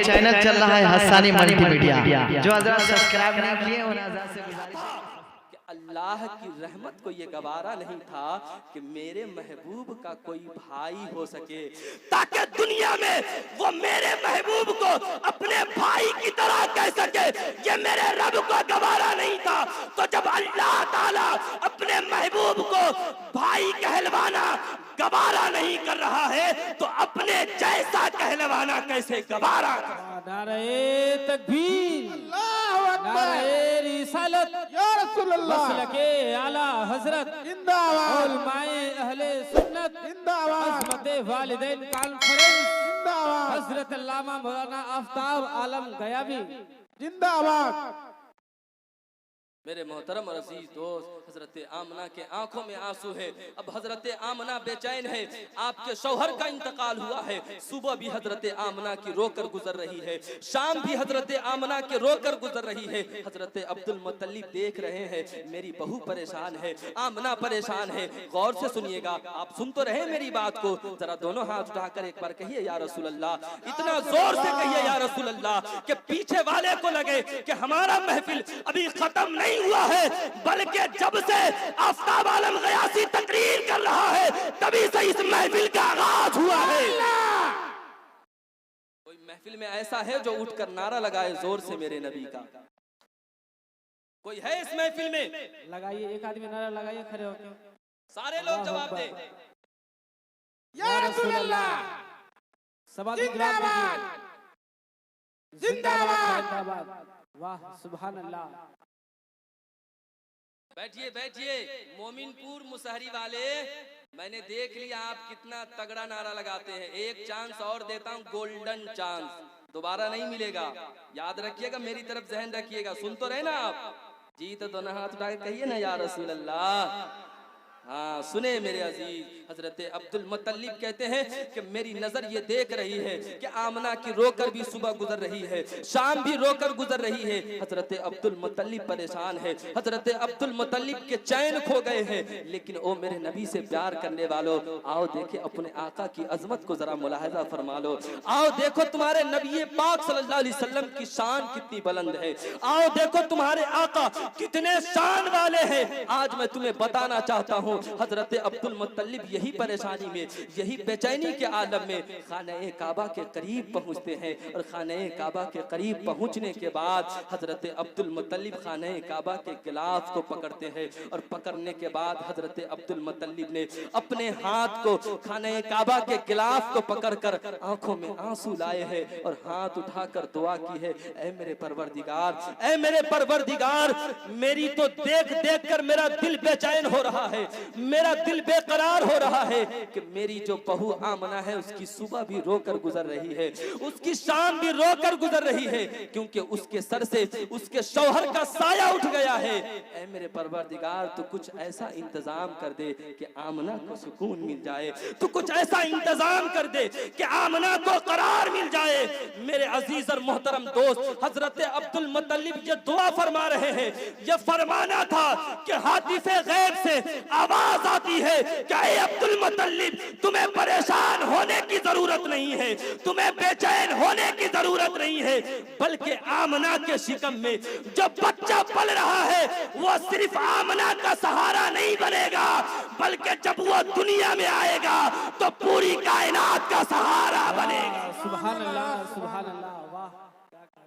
एक चैनल चल रहा है हसानी मल्टीमीडिया, जो हजरत सब्सक्राइब नहीं किए उन हजरत से कि अल्लाह की रहमत को ये गवारा नहीं था कि मेरे महबूब का कोई भाई हो सके, ताकि दुनिया में वो मेरे महबूब को अपने भाई की तरह कह सके। ये मेरे रब को गवारा नहीं था। तो जब अल्लाह ताला अपने महबूब को भाई कहलवाना गवारा नहीं कर रहा है, तो अपने जैसा कहलवाना कैसे गवारा कर? नारे तकबीर, नारे रिसालत, या रसूल अल्लाह, मसलके आला हजरत जिंदाबाद, उलमाए अहले सुन्नत जिंदाबाद, अज़मते वालिदैन कॉन्फ्रेंस जिंदाबाद, हजरत अल्लामा मौलाना आफ्ताब आलम गयाबी जिंदाबाद। मेरे मोहतरम और अजीज दोस्त, हजरत आमना के आंखों में आंसू है। अब हजरत आमना बेचैन है। आपके शौहर का इंतकाल हुआ है। सुबह भी हजरत आमना की रोकर गुजर रही है, शाम भी हजरत आमना के रोकर गुजर रही है। हजरत अब्दुल मुत्तलिब देख रहे हैं मेरी बहू परेशान है, आमना परेशान है। गौर से सुनिएगा, आप सुन तो रहे मेरी बात को, जरा दोनों हाथ उठाकर एक बार कहिए या रसूल अल्लाह, इतना जोर से कहिए या रसूल अल्लाह कि पीछे वाले को लगे कि हमारा महफिल अभी खत्म नहीं हुआ है, बल्कि जब से आफ्ताब आलम गयासी तकरीर कर रहा है तभी से इस महफिल का आगाज हुआ है। कोई महफिल में ऐसा है जो उठकर नारा लगाए जोर से मेरे नबी का? कोई है इस महफिल में? लगाइए, एक आदमी नारा लगाइए खड़े होकर। सारे लोग जवाब दें। या रसूल अल्लाह, सवाल जिंदाबाद, जिंदाबाद। जिंदाबाद। वाह सुभान अल्लाह। बैठिए बैठिए। मोमिनपुर मुसहरी वाले, मैंने देख लिया आप कितना तगड़ा नारा लगाते हैं। एक चांस और देता हूँ, गोल्डन चांस, दोबारा नहीं मिलेगा। याद रखिएगा, मेरी तरफ जहन रखिएगा। सुन तो रहे ना आप जी? तो दोनों हाथ उठा के कहिए ना या रसूल अल्लाह। हाँ सुने मेरे अजीज, हजरत अब्दुल मुत्तलिब कहते हैं कि मेरी नजर ये देख रही है कि आमना की रोकर भी सुबह गुजर रही है, शाम भी रोकर गुजर रही है। हजरत अब्दुल मुत्तलिब परेशान है। हजरत अब्दुल मुत्तलिब के चैन खो गए हैं। लेकिन ओ मेरे नबी से प्यार करने वालों, आओ देखे अपने आका की अजमत को जरा मुलाहिजा फरमा लो। आओ देखो तुम्हारे नबी पाक सल्लल्लाहु अलैहि वसल्लम की शान कितनी बुलंद है। आओ देखो तुम्हारे आका कितने शान वाले हैं। आज मैं तुम्हें बताना चाहता हूँ, हजरत अब्दुल मुत्तलिब यही परेशानी में, यही बेचैनी के आलम में खाने काबा के करीब पहुंचते हैं। और खाने काबा के करीब पहुंचने के बाद हजरत अब्दुल मुत्तलिब खाने काबा के गिलाफ को पकड़ते हैं। और पकड़ने के बाद हजरत अब्दुल मुत्तलिब ने अपने हाथ को खाने काबा के गिलाफ को पकड़कर आंखों में आंसू लाए हैं और हाथ उठाकर दुआ की है, ऐ मेरे परवरदिगार, ऐ मेरे परवरदिगार, मेरी तो देख देख कर मेरा दिल बेचैन हो रहा है, मेरा दिल बेकरार हो रहा है कि मेरी जो बहू आमना है उसकी सुबह भी रोकर गुजर रही है, उसकी शाम भी रोकर गुजर रही है, क्योंकि उसके सर से उसके शौहर का साया उठ गया है। ऐ मेरे परवरदिगार, तू कुछ ऐसा इंतजाम कर दे कि आमना को सुकून मिल जाए, तू कुछ ऐसा इंतजाम कर दे कि आमना को करार मिल जाए। मेरे अजीज और मोहतरम दोस्त, हजरत अब्दुल मुत्तलिब ये दुआ फरमा रहे हैं। ये फरमाना था कि हातिफे गैब से आवाज आती है कि ऐ अब्दुल मुत्तलिब, तुम्हें परेशान होने की जरूरत नहीं है, तुम्हें बेचैन होने की जरूरत नहीं है, बल्कि आमना के शिकम में जो बच्चा पल रहा है वो सिर्फ आमना का सहारा नहीं बनेगा, बल्कि जब वो दुनिया में आएगा तो पूरी कायनात का सहारा बनेगा। सुभान अल्लाह, सुभान अल्लाह। वाह।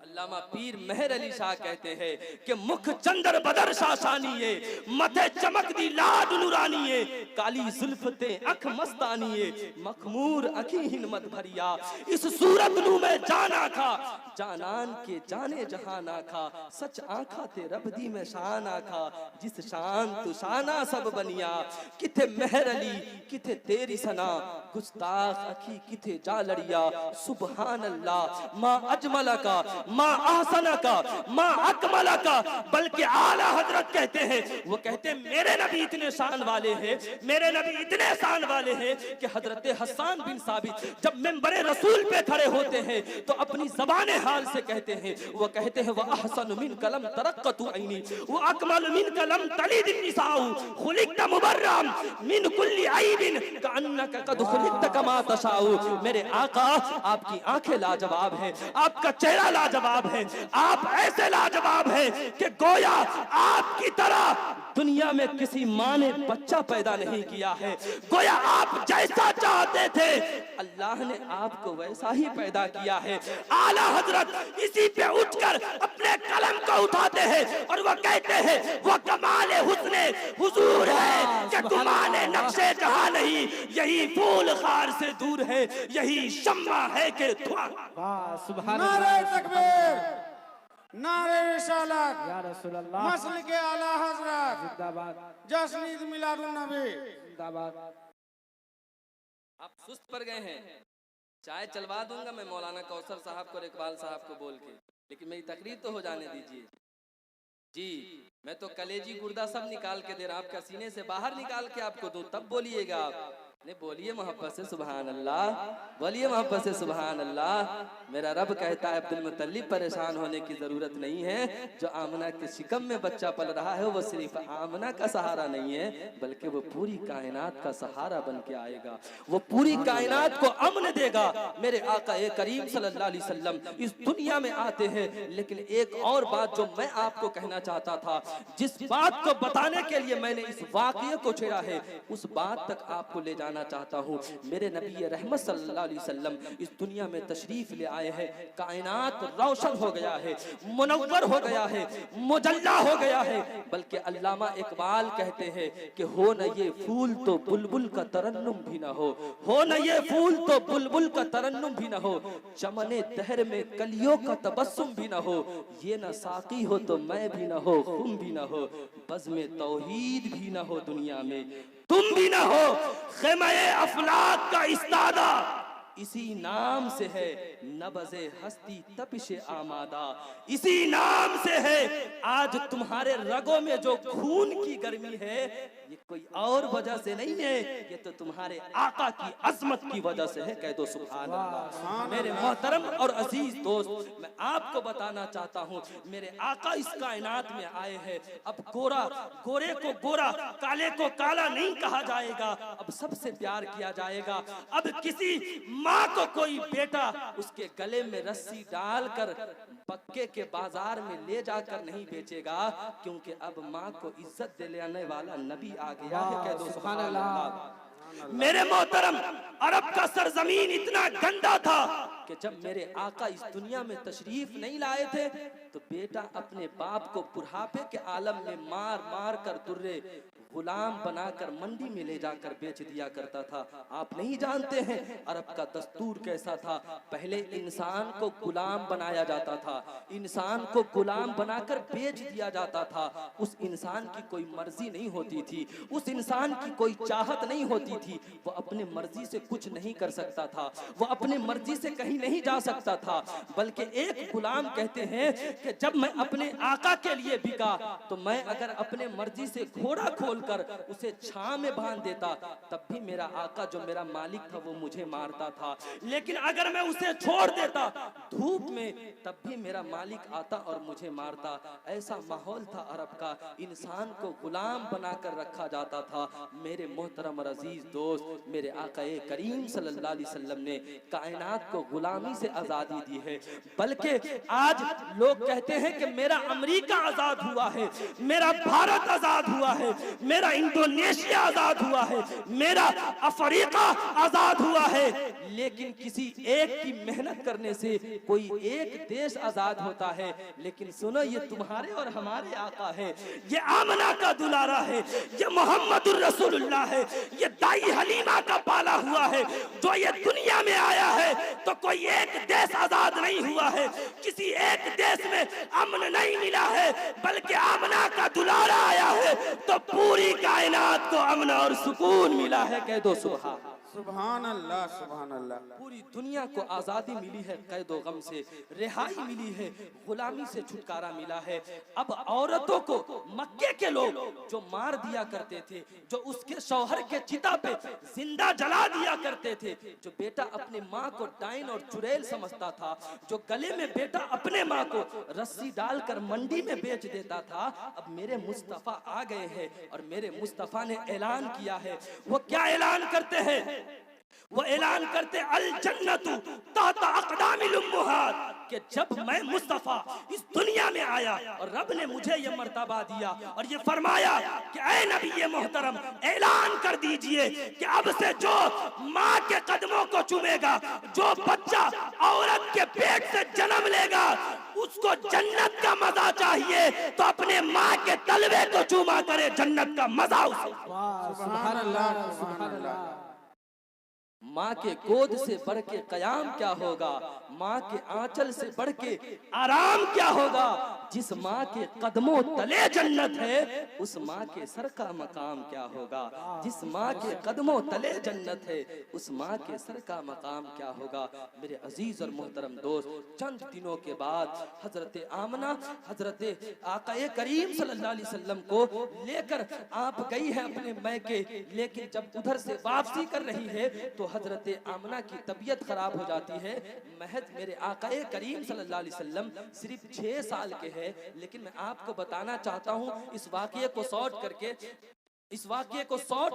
अल्लामा पीर मेहर अली शाह कहते हैं कि मुख चंदर बदर शाशानिये, मथे चमक दी लाड नूरानिये, काली जुल्फते अख मस्तानिये, मखमूर अखी हिम्मत भरिया, इस सूरत नू मैं जाना खा, जानान के जाने जहान आखा, सच आखा ते रब दी मैं शान आखा, जिस शान तू शाना सब बनिया, किथे मेहर अली किथे तेरी सना, गुस्ताख अखी किथे जा लड़िया, सुबहान अल्लाह माँ अजमला का, माँ आसना का, माँ अकमला का। बल्कि आला हजरत कहते हैं, वो कहते हैं मेरे नबी इतने शान वाले हैं, मेरे नबी इतने शान वाले हैं कि हजरत हसन बिन साबित जब मिंबरे रसूल पे खड़े होते हैं तो अपनी ज़बान हाल से कहते हैं, वो कहते हैं वह अहसन मिन कलम तरक्कतु ऐनी व अकमल मिन कलम तलिद निसाउ खुलिक़त मुबर्रम मिन कुल्ली ऐबिन कअन्नका कद खुलिक़त कमा तशाउ। मेरे आका, आपकी आंखें लाजवाब है, आपका चेहरा लाजवाब है, आप ऐसे लाजवाब है कि गोया आपकी तरह दुनिया में किसी माँ ने बच्चा पैदा नहीं किया है। गोया आप जैसा चाहते थे अल्लाह ने आपको वैसा ही पैदा किया है। आला हजरत इसी पे उठकर अपने कलम को उठाते हैं और वो कहते हैं वो कमाल हुस्ने हुजूर है कि गुमाने नक्शे जहां नहीं, यही फूल खार से दूर है, यही शम्मा है कि धुआं। वाह सुभान नारे अल्लाह, तकबीर, नारे रिसालत, या रसूल अल्लाह, मसल के आला हजरत, जिंदाबाद जश्न ईद मिलादुन नबी। जिंदाबाद। आप सुस्त पर गए हैं। चाय चलवा दूंगा मैं मौलाना कौसर साहब को और इकबाल साहब को बोल के, लेकिन मेरी तकरीर तो हो जाने दीजिए जी। मैं तो कलेजी गुर्दा सब निकाल के दे रहा, आपका सीने से बाहर निकाल के आपको दूं, तब बोलिएगा आप। नहीं, बोलिए मोहब्बत से सुभान अल्लाह, बोलिए मोहब्बत से सुभान अल्लाह। मेरा रब कहता है अब्दुल मुत्तलिब परेशान होने की जरूरत नहीं है। जो आमना के शिकम में बच्चा पल रहा है वो सिर्फ आमना का सहारा नहीं है, बल्कि वो पूरी कायनात का सहारा बन के आएगा, वो पूरी कायनात को अमन देगा। मेरे आका ए करीम सल्लल्लाहु अलैहि वसल्लम इस दुनिया में आते हैं, लेकिन एक और बात जो मैं आपको कहना चाहता था, जिस बात को बताने के लिए मैंने इस वाक़ये को छेड़ा है, उस बात तक आपको ले जाना चाहता हूँ। मेरे नबी रहमत सल्लल्लाहु अलैहि वसल्लम इस दुनिया में तशरीफ ले आए हैं, कायनात रोशन हो गया है, मुनव्वर हो गया है, मुजल्ला हो गया है। बल्कि अल्लामा इकबाल कहते हैं कि हो न ये फूल तो बुलबुल का तरन्नुम भी न हो न ये फूल तो बुलबुल का तरन्नुम भी न हो, चमने दहर में कलियों का तबस्सुम भी न हो, ये न साकी हो तो मैं भी न हो, तुम भी न हो, बज़्म तौहीद भी न हो दुनिया में, तुम भी ना हो, ख़ैमे अफलाक का इस्तादा इसी नाम से है, नबज़े हस्ती तपिशे आमादा इसी नाम से है। आज तुम्हारे रगों में जो खून की गर्मी है, ये कोई और वजह से नहीं है, ये तो तुम्हारे आका की अजमत की वजह से है। कह दो सुभान अल्लाह। मेरे मोहतरम और अजीज दोस्त, मैं आपको बताना चाहता हूँ, मेरे आका इस कायनात में आए हैं। अब गोरे को गोरा, काले को काला नहीं कहा जाएगा, अब सबसे प्यार किया जाएगा। अब किसी माँ को कोई बेटा उसके गले में रस्सी डालकर पक्के के बाजार में ले जाकर नहीं बेचेगा, क्योंकि अब माँ को इज्जत दिलाने वाला नबी आ गया है। कह दो सुभान अल्लाह। मेरे मोहतरम, अरब का सरजमीन इतना गंदा था कि जब मेरे आका इस दुनिया में तशरीफ नहीं लाए थे, तो बेटा अपने बाप को बुढ़ापे के आलम में मार मार कर दुर्रे गुलाम बनाकर मंडी में ले जाकर बेच दिया करता था। आप नहीं जानते हैं अरब का दस्तूर कैसा था। पहले इंसान को गुलाम बनाया जाता था, इंसान को गुलाम बनाकर बेच दिया जाता था। उस इंसान की कोई मर्जी नहीं होती थी, उस इंसान की कोई चाहत नहीं होती थी, वो अपने मर्जी से कुछ नहीं कर सकता था, वो अपने मर्जी से कहीं नहीं जा सकता था। बल्कि एक गुलाम कहते हैं कि जब मैं अपने आका के लिए बिका, तो मैं अगर अपने मर्जी से घोड़ा खोल कर उसे छां में बांध देता, तब भी मेरा आका जो मेरा मालिक था वो मुझे मारता था। लेकिन अगर मैं उसे छोड़ देता धूप में, तब भी मेरा मालिक आता और मुझे मारता। ऐसा माहौल था अरब का, इंसान को गुलाम बनाकर रखा जाता था। मेरे मोहतरम और अजीज दोस्त, मेरे आका करीम सल्लल्लाहु अलैहि वसल्लम ने कायनात को गुलामी से आजादी दी है। बल्कि आज लोग कहते हैं कि मेरा अमेरिका आजाद हुआ है, मेरा भारत आजाद हुआ है, मेरा इंडोनेशिया आजाद हुआ है, मेरा अफ्रीका आजाद हुआ है। लेकिन किसी एक की मेहनत करने से कोई एक देश आजाद होता है। लेकिन सुनो, ये तुम्हारे और हमारे आका है, ये आमना का दुलारा है, ये मोहम्मदुर रसूलुल्लाह है, ये दाई हलीमा का पाला हुआ है। जो ये दुनिया में आया है तो कोई एक देश आजाद नहीं हुआ है, किसी एक देश में अमन नहीं मिला है, बल्कि आमना का दुलारा आया है तो पूरी कायनात को अमन और सुकून मिला है। कह दो सुभान सुभान अल्लाह सुभान अल्लाह। पूरी दुनिया को आजादी मिली है, कैदो गम से रिहाई मिली है, गुलामी से छुटकारा मिला है। अब औरतों को मक्के के लोग जो मार दिया करते थे, जो उसके शौहर के चिता पे जिंदा जला दिया करते थे, जो बेटा अपनी माँ को डाइन और चुड़ैल समझता था, जो गले में बेटा अपने माँ को रस्सी डालकर मंडी में बेच देता था, अब मेरे मुस्तफा आ गए हैं और मेरे मुस्तफा ने ऐलान किया है। वो क्या ऐलान करते हैं? वो ऐलान करते अल जन्नतु तहता अक़दामिल उम्महात, कि जब मैं मुस्तफा इस दुनिया में आया और रब ने मुझे ये मर्तबा दिया और ये फरमाया कि ऐ नबी मोहतरम ऐलान कर दीजिए कि अब से जो माँ के कदमों को चूमेगा, जो बच्चा औरत के पेट से जन्म लेगा, उसको जन्नत का मजा चाहिए तो अपने माँ के तलवे को चूमा करे, जन्नत का मजा उसे। सुभान अल्लाह सुभान अल्लाह। माँ के गोद से बढ़ के कयाम क्या होगा, माँ के आंचल से बढ़ के आराम क्या होगा। जिस माँ के कदमों तले जन्नत है, उस माँ के सर का मकाम क्या होगा। जिस माँ के कदमों तले जन्नत है, उस माँ के सर का मकाम क्या होगा। मेरे अजीज और मोहतरम दोस्त, चंद दिनों के बाद हजरत आमना हजरत आकाए करीम सल्लल्लाहु अलैहि वसल्लम को लेकर आप गई है अपने मैके, लेकिन जब उधर से वापसी कर रही है तो हजरत आमना की तबीयत खराब हो जाती है। महज मेरे आकाए करीम सल्लल्लाहु अलैहि वसल्लम सिर्फ 6 साल के हैं, लेकिन मैं आपको बताना चाहता हूँ इस वाक़ये को शॉर्ट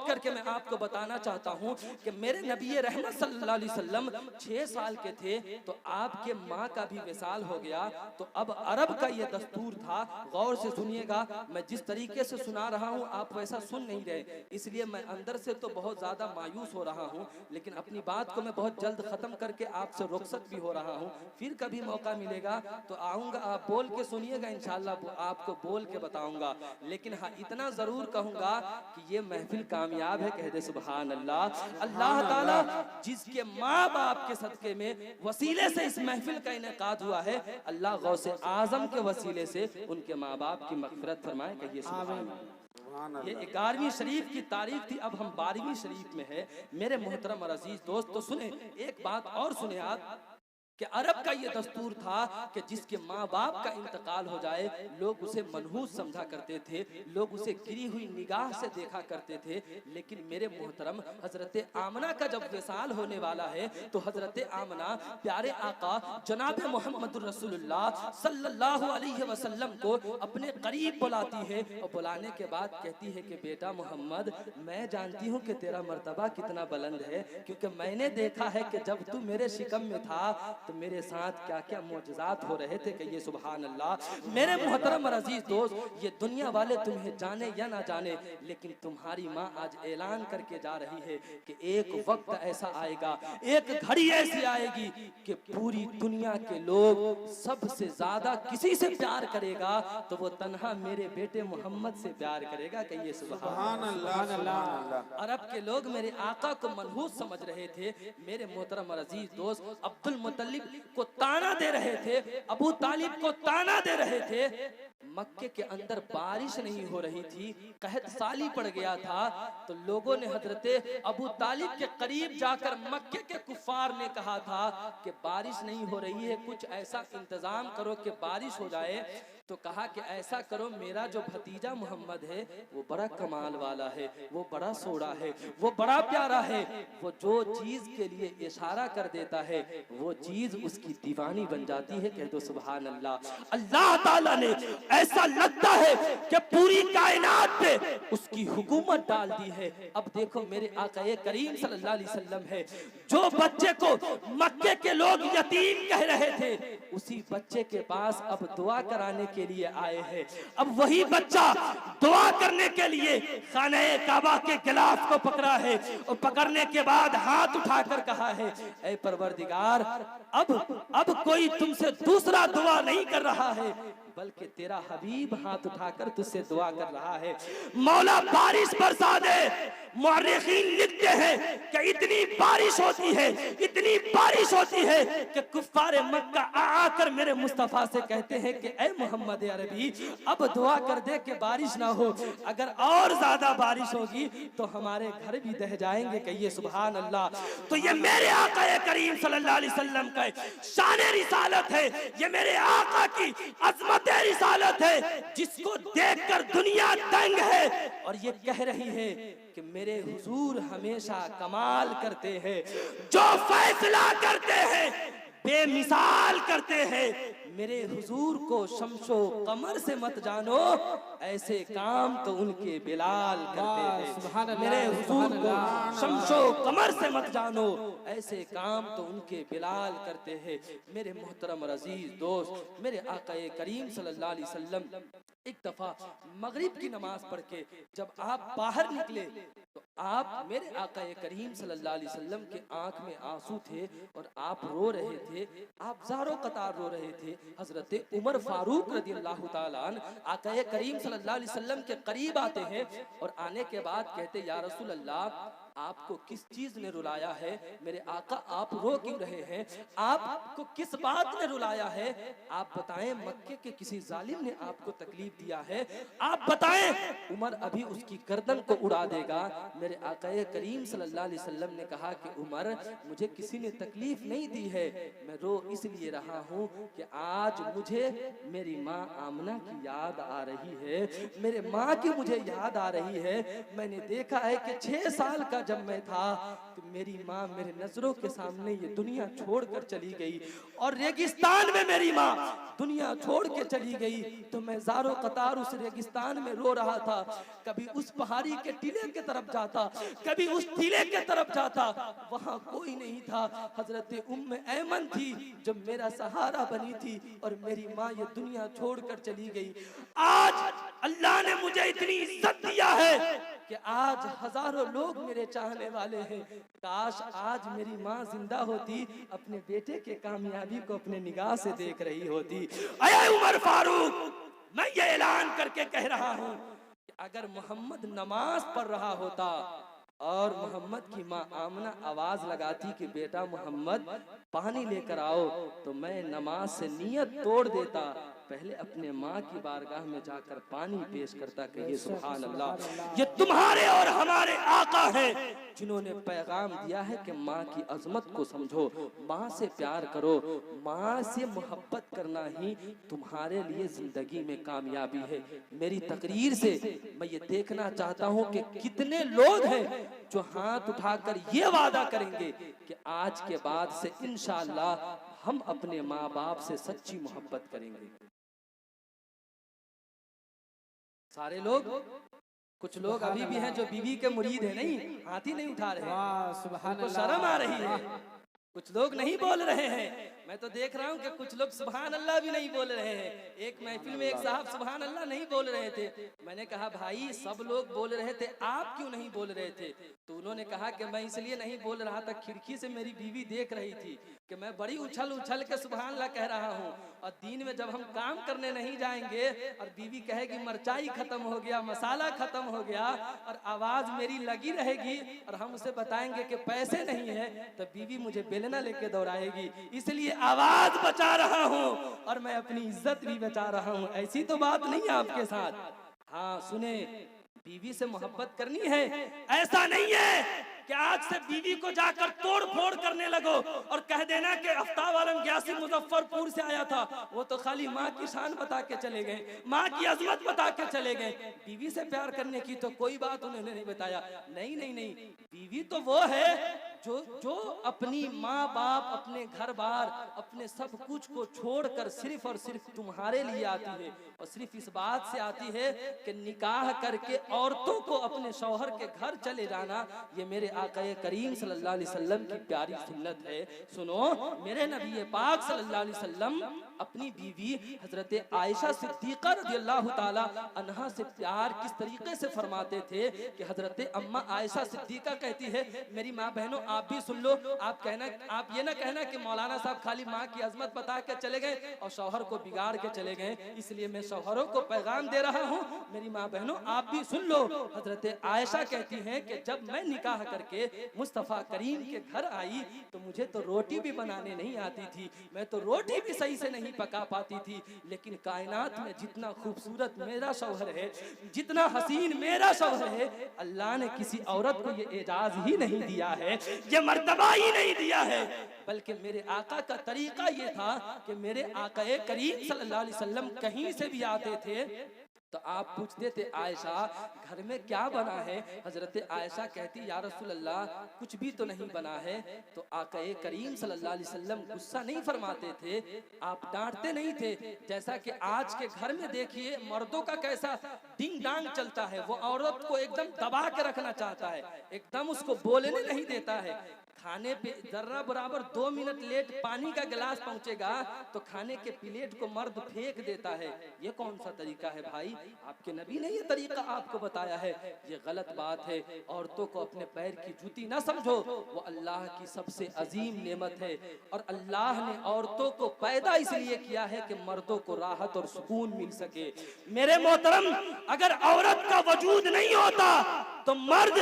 करके मैं आपको बताना चाहता हूँ कि मेरे नबी रहमत सल्लल्लाहु अलैहि वसल्लम 6 साल के थे तो आपके माँ का भी विसाल हो गया। तो अब अरब का ये दस्तूर था, गौर से सुनिएगा, मैं जिस तरीके से सुना रहा हूँ आप वैसा सुन नहीं रहे, इसलिए मैं अंदर से तो बहुत ज्यादा मायूस हो रहा हूँ, लेकिन अपनी बात को मैं बहुत जल्द खत्म करके आपसे रुखसत भी हो रहा हूँ। फिर कभी मौका मिलेगा तो आऊंगा, आप बोल के सुनिएगा, इंशाल्लाह आपको बोल के बताऊंगा। लेकिन हाँ, इतना जरूर कहूंगा कि ये महफिल कामयाब है, कह दे सुभान अल्लाह। अल्लाह ताला जिसके माँ बाप के सदके में वसीले से इस महफिल का इनेकाद हुआ है, अल्लाह गौसे आजम के वसीले से उनके माँ बाप की मग़फ़िरत फरमाए, कहिए सुभान अल्लाह। ये 11वीं शरीफ की तारीख थी, अब हम 12वीं शरीफ में है। मेरे मोहतरम और अजीज दोस्त, तो सुने एक बात और सुने आप कि अरब का ये दस्तूर था कि जिसके माँ बाप का इंतकाल हो जाए लोग उसे मनहूस समझा करते थे, लोग उसे गिरी हुई निगाह से देखा करते थे। लेकिन मेरे मोहतरम हजरत आमना का जब विसाल होने वाला है तो हजरत आमना प्यारे आका जनाब मोहम्मद रसूलुल्लाह सल्लल्लाहु अलैहि वसल्लम को अपने करीब बुलाती है और बुलाने के बाद कहती है कि बेटा मोहम्मद, मैं जानती हूँ कि तेरा मर्तबा कितना बुलंद है, क्योंकि मैंने देखा है कि जब तू मेरे शिकम में था तो मेरे साथ क्या क्या मोजज़ात हो रहे थे, कहिए सुभान अल्लाह। मेरे मोहतरम और अजीज दोस्त, ये दुनिया वाले तुम्हें जाने या ना जाने, लेकिन तुम्हारी माँ आज ऐलान करके जा रही है कि एक वक्त ऐसा आएगा, एक घड़ी ऐसी आएगी कि पूरी दुनिया के लोग सबसे ज्यादा किसी से प्यार करेगा तो वो तन्हा मेरे बेटे मोहम्मद से प्यार करेगा, कहिए सुभान अल्लाह। अरब के लोग मेरे आका को मनहूस समझ रहे थे। मेरे मोहतरम और अजीज दोस्त, अब्दुल मुत्तलिब को ताना दे रहे थे, अबू तालिब को ताना दे रहे थे। मक्के के अंदर बारिश नहीं हो रही थी, कहत साली पड़ गया था, तो लोगों ने हजरते अबू तालिब के करीब जाकर मक्के के कुफार ने कहा था कि बारिश नहीं हो रही है, कुछ ऐसा इंतजाम करो कि बारिश हो जाए। तो कहा कि ऐसा करो, मेरा जो भतीजा मोहम्मद है वो बड़ा कमाल वाला है, वो बड़ा सोड़ा है, वो बड़ा प्यारा है, वो जो चीज के लिए इशारा कर देता है वो चीज उसकी दीवानी बन जाती है, कह दो सुभान अल्लाह। अल्लाह ताला ने ऐसा लगता है कि पूरी कायनात पे उसकी हुकूमत डाल दी है। अब देखो मेरे आका करीम सल्लल्लाहु अलैहि वसल्लम है, जो बच्चे को मक्के के लोग यतीम कह रहे थे, उसी बच्चे के पास अब दुआ कराने के लिए आए हैं। अब वही बच्चा दुआ करने के लिए खाने काबा के गिलाफ को पकड़ा है और पकड़ने के बाद हाथ उठाकर कहा है, ऐ परवरदिगार, अब कोई तुमसे दूसरा दुआ नहीं कर रहा है, बल्कि तेरा हबीब हाथ उठाकर तुझसे दुआ कर रहा है, मौला बारिश बरसा दे। मुअर्रिखीन लिखते हैं कि इतनी बारिश होती है, इतनी बारिश होती है कि कुफ्फारे मक्का आकर मेरे मुस्तफा से कहते हैं कि ऐ मोहम्मद अरबी, अब दुआ कर दे कि बारिश ना हो, अगर और ज्यादा बारिश होगी तो हमारे घर भी दह जाएंगे। कहिए सुभान अल्लाह। तो ये मेरे आका करीम सल्लल्लाहु अलैहि वसल्लम का शान रिसालत है, ये मेरे आका की अजमत रिसालत है, जिसको देखकर दुनिया दंग है और ये कह रही है कि मेरे हुजूर हमेशा कमाल करते हैं, जो फैसला करते हैं बेमिसाल करते हैं। मेरे हुजूर को शम्सो कमर से मत जानो, ऐसे काम तो उनके बिलाल करते हैं। मेरे हुजूर को शम्सो कमर से मत जानो, ऐसे काम तो उनके बिलाल करते हैं। मेरे मोहतरम और अजीज दोस्त, मेरे आका करीम सल्लल्लाहु अलैहि वसल्लम एक दफा मगरिब की नमाज पढ़ के जब आप बाहर निकले तो आप मेरे आका करीम सल्लल्लाहु अलैहि वसल्लम के आंख में आंसू थे और आप रो रहे थे, आप ज़ारो कतार रो रहे थे। हजरत उमर फारूक रज़ियल्लाहु ताला अन्हु आका करीम सल्लल्लाहु अलैहि वसल्लम के करीब आते हैं और आने के बाद कहते, या रसूल अल्लाह, आपको किस चीज ने रुलाया है? मेरे आका आप रो क्यों रहे हैं? आपको किस बात ने रुलाया है? आप बताएं, मक्के के किसी जालिम ने आपको तकलीफ दिया है? आप बताएं। उमर अभी उसकी गर्दन को उड़ा देगा। मेरे आका करीम सल्लल्लाहु अलैहि वसल्लम ने कहा कि उमर, मुझे किसी ने तकलीफ नहीं दी है, मैं रो इसलिए रहा हूँ कि आज मुझे मेरी माँ आमना की याद आ रही है, मेरे माँ की मुझे याद आ रही है। मैंने देखा है कि 6 साल का जब मैं था तो मेरी माँ मेरे नजरों के सामने ये दुनिया छोड़कर चली गई और रेगिस्तान में मेरी माँ दुनिया छोड़ के चली गई तो मैं ज़ारो कतार उस रेगिस्तान में रो रहा था। कभी उस पहाड़ी के टीले के तरफ जाता, कभी उस टीले के तरफ जाता, वहाँ कोई नहीं था। हजरत उम्मे ऐमन थी जो मेरा सहारा बनी थी और मेरी माँ ये दुनिया छोड़कर चली गई। आज अल्लाह ने मुझे इतनी इज्जत दिया है कि आज हजारों लोग मेरे चाहने वाले हैं। काश आज मेरी माँ जिंदा होती, अपने बेटे के कामयाबी को अपने निगाह से देख रही होती। अये उमर फारूक, मैं ये ऐलान करके कह रहा हूँ कि अगर मोहम्मद नमाज पढ़ रहा होता और मोहम्मद की माँ आमना आवाज लगाती कि बेटा मोहम्मद पानी लेकर आओ, तो मैं नमाज से नियत तोड़ देता, पहले अपने माँ की बारगाह में जाकर पानी पेश करता। कहिए सुभान अल्लाह। ये तुम्हारे और हमारे आका हैं जिन्होंने पैगाम दिया है कि माँ की अजमत को समझो, माँ से प्यार करो, माँ से मोहब्बत करना ही तुम्हारे लिए जिंदगी में कामयाबी है। मेरी तकरीर से मैं ये देखना चाहता हूँ कि कितने लोग हैं जो हाथ उठाकर ये वादा करेंगे कि आज के बाद से इंशाअल्लाह हम अपने माँ बाप से सच्ची मोहब्बत करेंगे। सारे लोग, कुछ लोग अभी भी हैं जो बीवी के मुरीद है, नहीं हाथ ही नहीं उठा रहे हैं, उनको शर्म आ रही है। कुछ लोग नहीं बोल रहे हैं, मैं तो देख रहा हूँ कि कुछ लोग सुभान अल्लाह भी नहीं बोल रहे हैं। एक महफिल में एक साहब सुभान अल्लाह नहीं बोल रहे थे। मैंने कहा भाई सब लोग बोल रहे थे, आप क्यों नहीं बोल रहे थे? तो उन्होंने कहा कि मैं इसलिए नहीं बोल रहा था, खिड़की से मेरी बीवी देख रही थी कि मैं बड़ी उछल उछल के सुभान अल्लाह कह रहा हूँ, और दिन में जब हम काम करने नहीं जाएंगे और बीवी कहेगी मरचाई खत्म हो गया, मसाला खत्म हो गया, और आवाज मेरी लगी रहेगी और हम उसे बताएंगे कि पैसे नहीं है, तो बीवी मुझे बेलना लेके दौड़ाएगी। इसलिए आवाज बचा रहा हूँ और मैं अपनी इज्जत भी बचा रहा हूँ। ऐसी तो बात नहीं है आपके साथ। हाँ सुने, बीवी से मोहब्बत करनी है, ऐसा नहीं है कि आज से बीवी को जाकर तोड़ फोड़ करने लगो और कह देना कि आफ्ताब आलम ग्यासी मुजफ्फरपुर से आया था, वो तो खाली माँ की शान बता के चले गए, माँ की अजमत बता के चले गए। बीवी से प्यार करने की तो कोई बात उन्होंने नहीं बताया। नहीं नहीं नहीं, बीवी तो वो है जो अपनी माँ बाप, अपने घर बार, अपने सब कुछ को छोड़कर सिर्फ और सिर्फ तुम्हारे लिए आती है, और सिर्फ इस बात से आती है कि निकाह करके औरतों को अपने शौहर के घर चले जाना, ये मेरे आका करीम सल्लल्लाहु अलैहि वसल्लम की प्यारी सुन्नत है। सुनो, मेरे नबी पाक सल्लल्लाहु अलैहि वसल्लम अपनी बीवी हजरत आयशा सिद्दीका रज़ियल्लाहु ताला अन्हा से प्यार किस तरीके से फरमाते थे कि हजरत अम्मा आयशा सिद्दीका कहती है, मेरी माँ बहनों आप भी सुन लो। आप ये ना कहना कि मौलाना साहब खाली माँ की अजमत बता के चले गए और शौहर को बिगाड़ के चले गए, इसलिए मैं शौहरों को पैगाम दे रहा हूँ। मेरी माँ बहनों आप भी सुन लो। हजरत आयशा कहती हैं कि जब मैं निकाह करके मुस्तफ़ा करीम के घर आई तो मुझे तो रोटी भी बनाने नहीं आती थी, मैं तो रोटी भी सही से नहीं पका पाती थी, लेकिन कायनात में जितना खूबसूरत मेरा शौहर है, जितना हसीन मेरा शौहर है, अल्लाह ने किसी औरत को ये एजाज ही नहीं दिया है, ये मर्तबा ही नहीं दिया है। बल्कि मेरे आका का तरीका ये था कि मेरे आका करीम सल्लल्लाहु अलैहि वसल्लम कहीं से भी आते थे तो आप पूछते थे आयशा घर में क्या बना है? हजरत आयशा कहती या रसूल अल्लाह कुछ भी तो नहीं बना है। तो आका करीम सल्लल्लाहु अलैहि वसल्लम गुस्सा नहीं फरमाते थे, आप डांटते नहीं थे। जैसा कि आज के घर में देखिए मर्दों का कैसा डिंग डांग चलता है, वो औरत को एकदम दबा के रखना चाहता है, एकदम उसको बोलने नहीं देता है। खाने पे जर्रा बराबर 2 मिनट लेट पानी का गिलास पहुंचेगा तो खाने के प्लेट को मर्द फेंक देता है। ये कौन सा तरीका है भाई? आपके नबी ने ये तरीका आपको बताया है, ये गलत बात है। औरतों को अपने पैर की जूती ना समझो, वो अल्लाह की सबसे अजीम नेमत है और अल्लाह ने औरतों को पैदा इसलिए किया है कि मर्दों को राहत और सुकून मिल सके। मेरे मोहतरम, अगर औरत का वजूद नहीं होता तो मर्द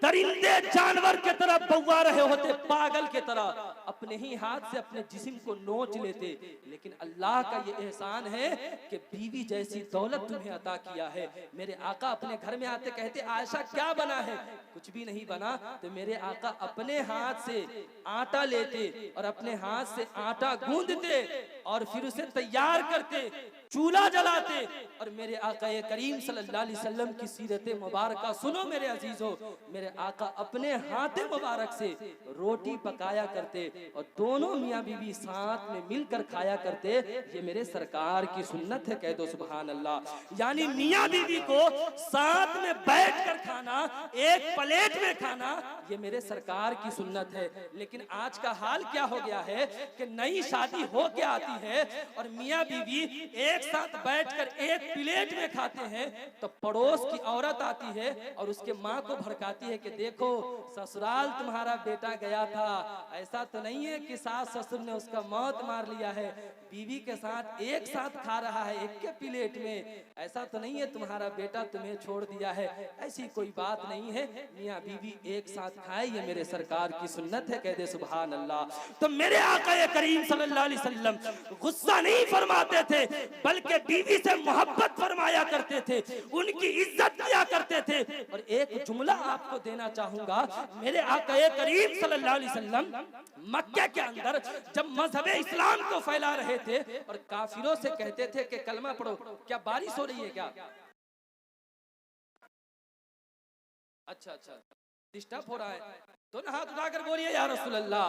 दरिंदे जानवर के तरह बौआ रहे होते, पागल के तरह अपने ही हाथ से अपने जिस्म को नोच लेते। लेकिन अल्लाह का ये एहसान है कि बीवी जैसी दौलत तुम्हें अता किया है। मेरे आका अपने घर में आते कहते आयशा क्या बना है? कुछ भी नहीं बना। तो मेरे आका अपने हाथ से आटा लेते और अपने हाथ से आटा गूंदते और फिर उसे तैयार करते, चूल्हा जलाते और मेरे आका करीम सल्लल्लाहु अलैहि वसल्लम की सीरत मुबारक सुनो मेरे अजीजों। मेरे आका अपने हाथ मुबारक से रोटी पकाया करते और दोनों मियाँ बीवी साथ में मिलकर खाया करते। ये मेरे सरकार की सुन्नत है, कह दो सुभान अल्लाह। यानी मियाँ बीवी को साथ में बैठकर खाना, एक प्लेट में खाना, ये मेरे सरकार की सुन्नत है। लेकिन आज का हाल क्या हो गया है कि नई शादी हो के आती है और मियाँ बीवी एक साथ बैठकर एक प्लेट में खाते हैं तो पड़ोस की औरत आती है और उसके माँ को भड़काती है कि देखो ससुराल तुम्हारा बेटा गया था, ऐसा तो नहीं है कि सास ससुर ने उसका मौत मार लिया है, बीवी के साथ एक साथ खा रहा है एक के प्लेट में, ऐसा तो नहीं है तुम्हारा बेटा तुम्हें छोड़ दिया है। ऐसी कोई बात नहीं है, मियाँ बीवी एक साथ खाए, ये मेरे सरकार की सुन्नत है, कह दे सुभान अल्लाह। तो मेरे आका करीम सल्लल्लाहु अलैहि वसल्लम गुस्सा नहीं फरमाते थे बल्कि बीवी से मोहब्बत फरमाया करते थे, उनकी इज्जत किया करते थे। और एक जुमला आपको देना चाहूंगा, मेरे आका करीम सल्लल्लाहु अलैहि वसल्लम मक्के के अंदर जब मजहब इस्लाम को फैला रहे थे और काफिरों से कहते थे कि कलमा पढ़ो, क्या बारिश हो रही है क्या? अच्छा डिस्टर्ब हो रहा है तो ना हाथ उठाकर बोलिए या रसूल अल्लाह।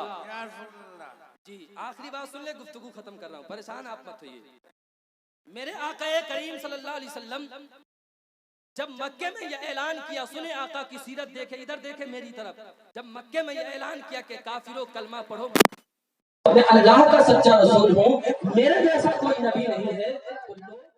जी आखिरी बात सुन ले, गुफ्तगू खत्म कर रहा हूँ, परेशान आप मत होइए। मेरे आका करीम सल्लल्लाहु अलैहि वसल्लम जब मक्के में यह ऐलान किया, सुने आका की सीरत देखे, इधर देखे मेरी तरफ, जब मक्के में यह ऐलान किया कि काफिरों कलमा पढ़ो, मैं अल्लाह का सच्चा रसूल हूँ, मेरे जैसा कोई नबी नहीं है,